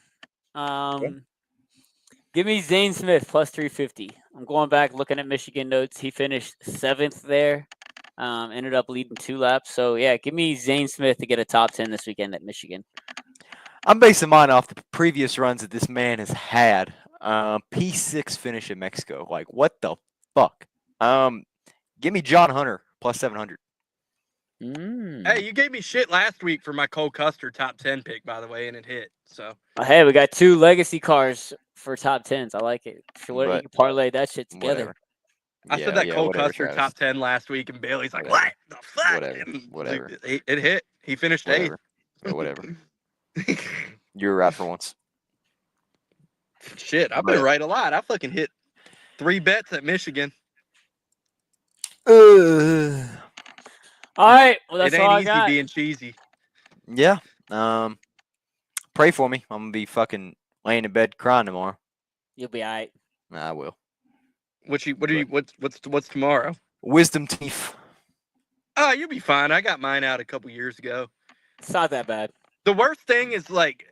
Give me Zane Smith plus 350. I'm going back looking at Michigan notes. He finished 7th there. Ended up leading 2 laps. So yeah, give me Zane Smith to get a top 10 this weekend at Michigan. I'm basing mine off the previous runs that this man has had. P6 finish in Mexico. Like, what the fuck? Give me John Hunter plus 700. Hey, you gave me shit last week for my Cole Custer top 10 pick, by the way, and it hit. So hey, we got 2 legacy cars for top 10s. I like it. Sure, you can parlay that shit together. Whatever. I said that Cole Custer Travis. top 10 last week, and Bailey's like, Whatever. "What the fuck?" Whatever. And Whatever. It hit. He finished 8th. Whatever. You're right for once. Shit, I've been right a lot. I fucking hit 3 bets at Michigan. All right, well that's it ain't all I easy got. being cheesy. Yeah. Pray for me. I'm gonna be fucking laying in bed crying tomorrow. You'll be all right. I will. What's tomorrow? Wisdom teeth. Oh, you'll be fine. I got mine out a couple years ago. It's not that bad. The worst thing is like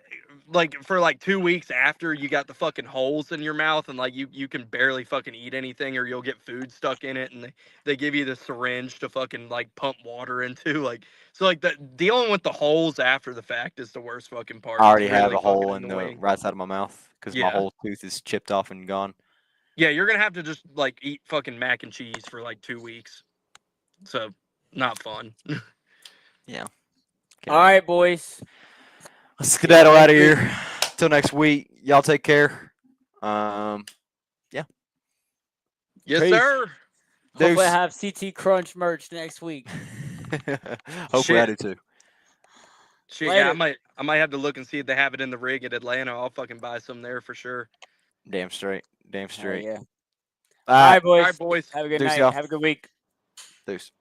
for like 2 weeks after you got the fucking holes in your mouth and like you can barely fucking eat anything or you'll get food stuck in it and they give you the syringe to fucking like pump water into like so like dealing with the holes after the fact is the worst fucking part. I already It's really have a hole fucking in the annoying. right side of my mouth because my whole tooth is chipped off and gone. Yeah, you're gonna have to just like eat fucking mac and cheese for like 2 weeks. So not fun. Yeah. All right, boys. Let's skedaddle out of here. Till next week. Y'all take care. Yeah. Yes, Peace. sir. Hopefully I have CT Crunch merch next week. Hopefully I do too. Shit, yeah, I might have to look and see if they have it in the rig at Atlanta. I'll fucking buy some there for sure. Damn straight. Damn straight. Yeah. All right, boys. All right, boys. Have a good Deuce, night. y'all. Have a good week. Deuce.